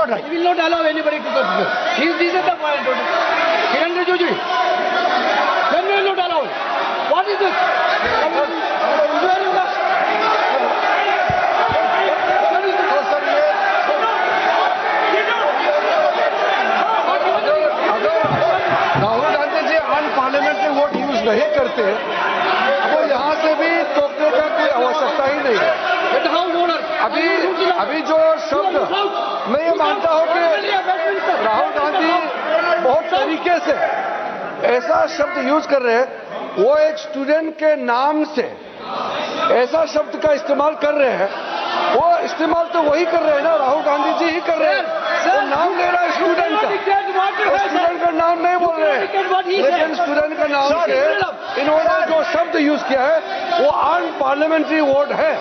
not right. We will not allow anybody to touch this. This is the point. Kiran Rijiju, then we will not allow. What is this? Rahul Gandhi ji unparliamentary word use नहीं करते तो यहाँ से भी टोकने का कोई आवश्यकता ही नहीं है। अभी जो शब्द मैं ये मानता हूँ कि राहुल गांधी बहुत तरीके से ऐसा शब्द यूज कर रहे हैं, वो एक स्टूडेंट के नाम से ऐसा शब्द का इस्तेमाल कर रहे हैं। वो इस्तेमाल तो वही कर रहे हैं ना, राहुल गांधी जी ही कर रहे हैं। वो नाम ले रहा है स्टूडेंट का, स्टूडेंट का नाम नहीं बोल रहे हैं, लेकिन स्टूडेंट का नाम से इन्होंने जो शब्द यूज किया है वो अनपार्लियामेंट्री वर्ड है,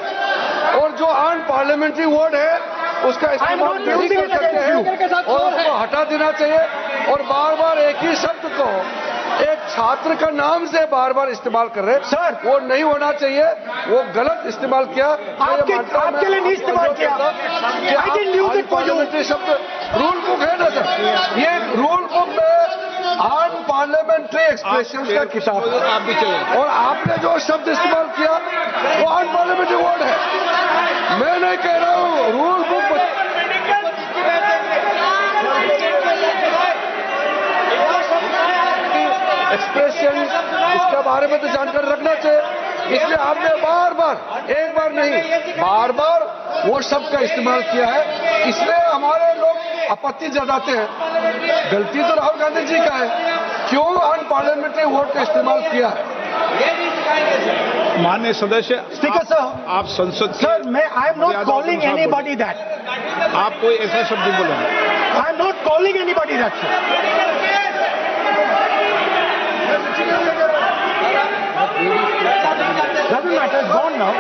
और जो अनपार्लियामेंट्री वर्ड है उसका इस्तेमाल नहीं कर सकते हैं और उसको हटा देना चाहिए। और बार बार एक ही शब्द को एक छात्र का नाम से बार बार इस्तेमाल कर रहे हैं सर, वो नहीं होना चाहिए, वो गलत इस्तेमाल किया। आपके लिए नहीं इस्तेमाल किया। पार्लियामेंट्री शब्द रूल बुक है ना सर, ये रूल बुक में अनपार्लियामेंट्री एक्सप्रेशन का किताब आप भी चाहिए, और आपने जो शब्द इस्तेमाल किया वो अनपार्लियामेंट्री वर्ड है। मैं नहीं कह रहा हूँ, रूल बुक एक्सप्रेशन इसके बारे में तो जानकारी रखना चाहिए, इसलिए आपने बार बार, एक बार नहीं बार बार वो शब्द का इस्तेमाल किया है, इसलिए हमारे लोग आपत्ति जताते हैं। गलती तो राहुल गांधी जी का है, क्यों अनपार्लियामेंट्री वोट का इस्तेमाल किया है। माननीय सदस्य स्पीकर सर, आप संसद सर मैं I am not calling anybody that. आप कोई ऐसा शब्द बोले, I am not calling anybody that sir. Doesn't matter, it's gone now.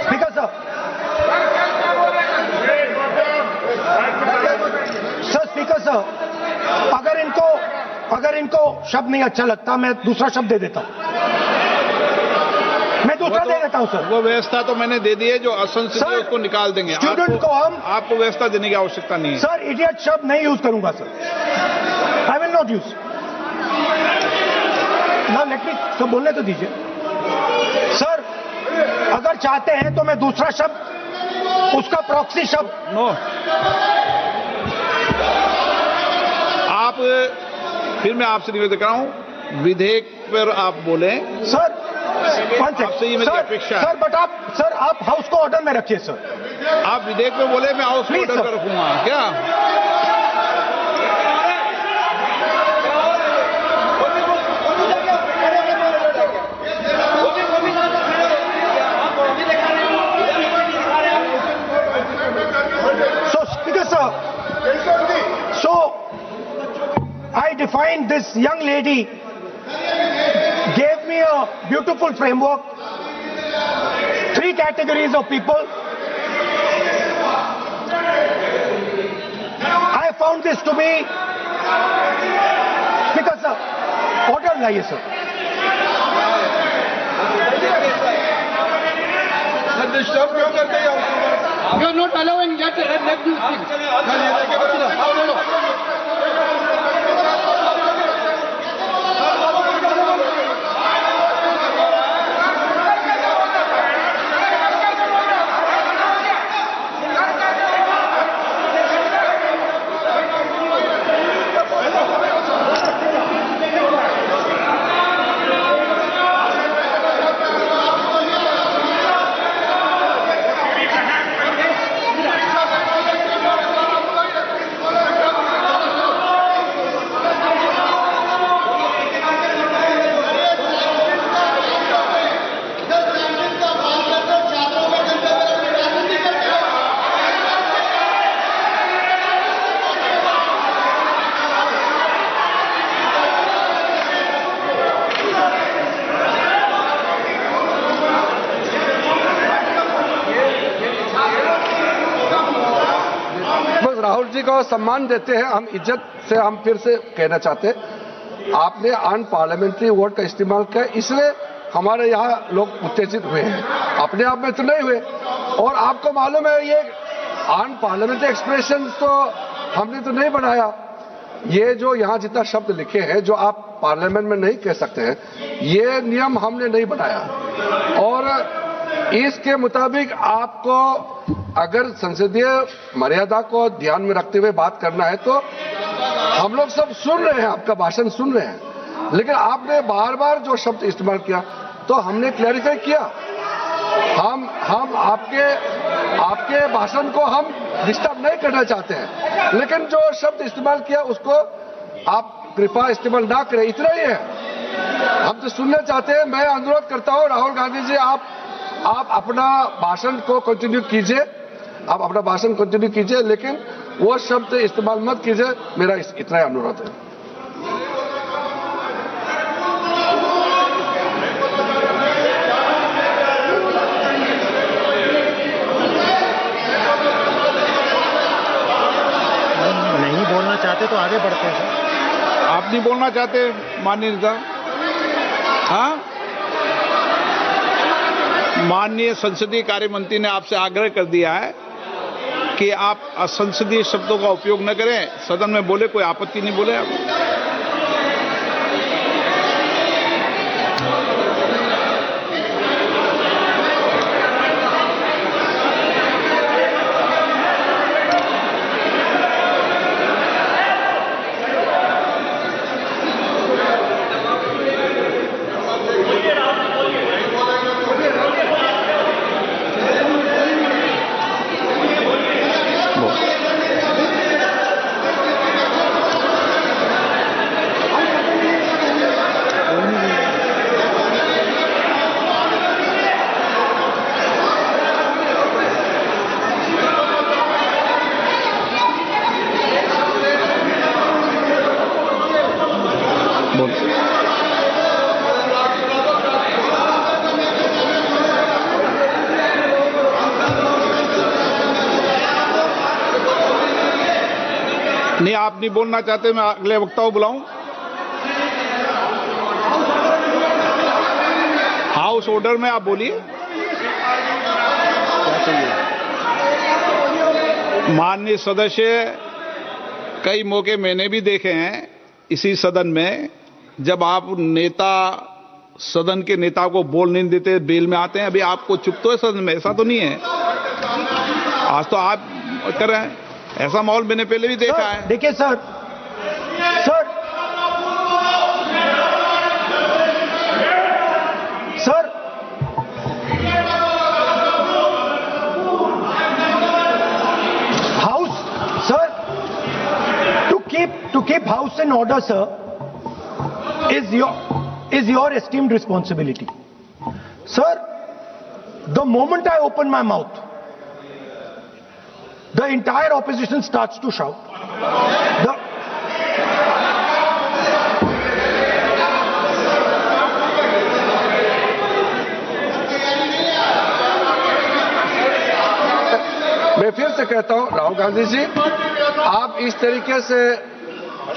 Speaker sir. Sir, Speaker sir, अगर इनको शब्द नहीं अच्छा लगता मैं दूसरा शब्द दे देता हूं, मैं दूसरा दे देता हूं सर। वो व्यवस्था तो मैंने दे दी है, जो असंसदीय उसको निकाल देंगे। स्टूडेंट को हम आपको व्यवस्था देने की आवश्यकता नहीं है सर। इडियट शब्द नहीं यूज करूंगा sir, I will not use. ना लेट मी तो बोलने तो दीजिए सर। अगर चाहते हैं तो मैं दूसरा शब्द, उसका प्रॉक्सी शब्द नो, आप फिर मैं आपसे निवेदन कर रहा हूं, विधेयक पर आप बोले सर। आपसे ये मेरी अपेक्षा है सर, बट आप हाउस को ऑर्डर में रखिए सर। आप विधेयक में बोले, मैं हाउस को ऑर्डर पर रखूंगा क्या? So, Speaker sir, so I defined this young lady, gave me a beautiful framework, 3 categories of people. I found this to be, Speaker sir, order लाइए sir. You are not allowing that. Let me Rahul ji को सम्मान देते हैं, हम इज्जत से हम फिर से कहना चाहते हैं, आपने अनपार्लियामेंट्री वर्ड का इस्तेमाल किया, इसलिए हमारे यहाँ लोग उत्तेजित हुए हैं, अपने आप में तो नहीं हुए। और आपको मालूम है ये अनपार्लियामेंट्री एक्सप्रेशन तो हमने तो नहीं बनाया, ये जो यहाँ जितना शब्द लिखे हैं जो आप पार्लियामेंट में नहीं कह सकते हैं, ये नियम हमने नहीं बनाया। और इसके मुताबिक आपको अगर संसदीय मर्यादा को ध्यान में रखते हुए बात करना है तो हम लोग सब सुन रहे हैं, आपका भाषण सुन रहे हैं, लेकिन आपने बार बार जो शब्द इस्तेमाल किया तो हमने क्लैरिफाई किया। हम आपके भाषण को हम डिस्टर्ब नहीं करना चाहते हैं, लेकिन जो शब्द इस्तेमाल किया उसको आप कृपया इस्तेमाल ना करें, इतना ही है। हम तो सुनना चाहते हैं। मैं अनुरोध करता हूं राहुल गांधी जी, आप अपना भाषण को कंटिन्यू कीजिए, आप अपना भाषण कंटिन्यू कीजिए, लेकिन वो शब्द इस्तेमाल मत कीजिए, मेरा इतना ही अनुरोध है। नहीं बोलना चाहते तो आगे बढ़ते हैं। आप नहीं बोलना चाहते माननीय नेता? हाँ, माननीय संसदीय कार्य मंत्री ने आपसे आग्रह कर दिया है कि आप असंसदीय शब्दों का उपयोग न करें, सदन में बोले, कोई आपत्ति नहीं बोले आप। नहीं, आप नहीं बोलना चाहते, मैं अगले वक्ता को बुलाऊं। हाउस ऑर्डर में आप बोलिए। माननीय सदस्य, कई मौके मैंने भी देखे हैं इसी सदन में, जब आप नेता सदन के नेता को बोल नहीं देते, बेल में आते हैं। अभी आपको चुप तो है सदन में, ऐसा तो नहीं है। आज तो आप कर रहे हैं, ऐसा माहौल मैंने पहले भी देखा है। देखिए sir, to keep house in order, sir, is your esteemed responsibility. Sir, the moment I open my mouth, the entire opposition starts to shout. मैं फिर से कहता हूं राहुल गांधी जी, आप इस तरीके से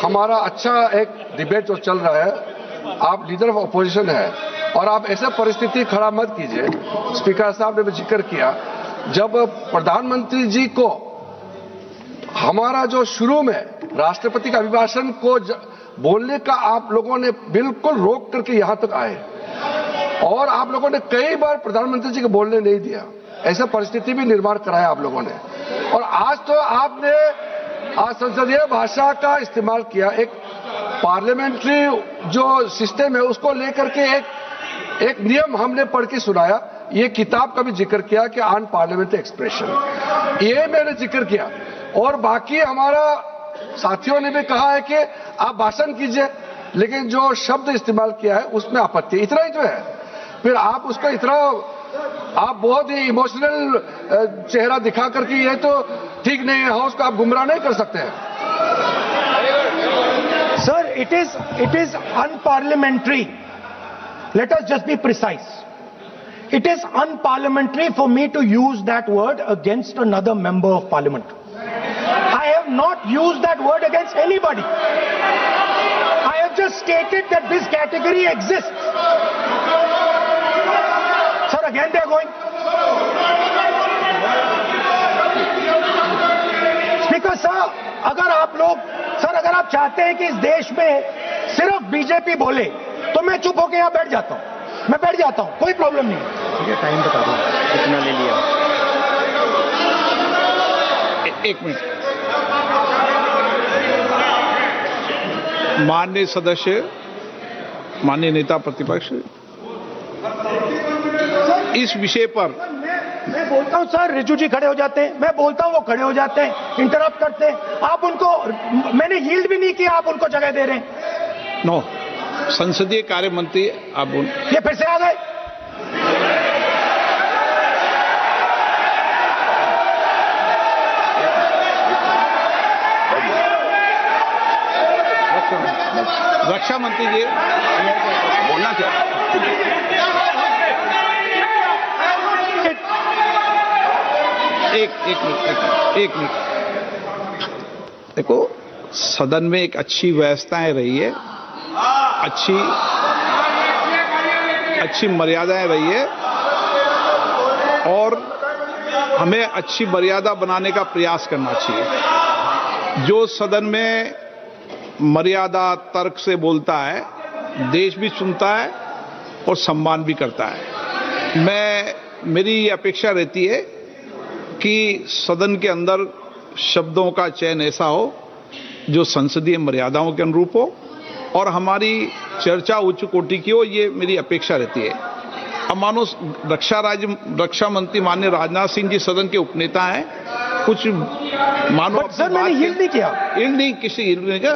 हमारा अच्छा एक डिबेट जो चल रहा है, आप लीडर ऑफ अपोजिशन है और आप ऐसे परिस्थिति खड़ा मत कीजिए। स्पीकर साहब ने भी जिक्र किया, जब प्रधानमंत्री जी को हमारा जो शुरू में राष्ट्रपति का अभिभाषण को बोलने का आप लोगों ने बिल्कुल रोक करके यहां तक आए और आप लोगों ने कई बार प्रधानमंत्री जी को बोलने नहीं दिया, ऐसा परिस्थिति भी निर्माण कराया आप लोगों ने। और आज तो आपने संसदीय भाषा का इस्तेमाल किया, एक पार्लियामेंट्री जो सिस्टम है उसको लेकर के एक नियम हमने पढ़ के सुनाया। ये किताब का भी जिक्र किया कि अनपार्लियामेंट्री एक्सप्रेशन, ये मैंने जिक्र किया। और बाकी हमारा साथियों ने भी कहा है कि आप भाषण कीजिए, लेकिन जो शब्द इस्तेमाल किया है उसमें आपत्ति, इतना ही तो है। फिर आप उसको इतना आप बहुत ही इमोशनल चेहरा दिखा करके ये तो ठीक नहीं है, हाउस को आप गुमराह नहीं कर सकते हैं। Sir, it is unparliamentary. Let us just be precise. It is unparliamentary for me to use that word against another member of parliament. I have not used that word against anybody. I have just stated that this category exists. Sir, again they are going. Speaker sir, अगर आप लोग, sir अगर आप चाहते हैं कि इस देश में सिर्फ बीजेपी बोले तो मैं चुप होकर यहां बैठ जाता हूं, मैं बैठ जाता हूं, कोई प्रॉब्लम नहीं है। ठीक है, टाइम बता दो कितना ले लिया। एक मिनट। माननीय सदस्य, माननीय नेता प्रतिपक्ष, इस विषय पर मैं बोलता हूं सर, रिजू जी खड़े हो जाते हैं, मैं बोलता हूं वो खड़े हो जाते हैं, इंटरप्ट करते हैं। आप उनको, मैंने यील्ड भी नहीं किया, आप उनको जगह दे रहे हैं। नो, संसदीय कार्य मंत्री आप बोल। ये फिर से आ गए। रक्षा मंत्री जी बोलना एक मिनट। देखो, सदन में एक अच्छी व्यवस्थाएं रही है, अच्छी मर्यादाएं रही है और हमें अच्छी मर्यादा बनाने का प्रयास करना चाहिए। जो सदन में मर्यादा तर्क से बोलता है, देश भी सुनता है और सम्मान भी करता है। मेरी ये अपेक्षा रहती है कि सदन के अंदर शब्दों का चयन ऐसा हो जो संसदीय मर्यादाओं के अनुरूप हो और हमारी चर्चा उच्च कोटि की हो, ये मेरी अपेक्षा रहती है। अब मानो रक्षा मंत्री माननीय राजनाथ सिंह जी सदन के उपनेता हैं, कुछ मानो सर मैंने यील्ड नहीं किया। यील्ड नहीं, किसी यील्ड नहीं किया।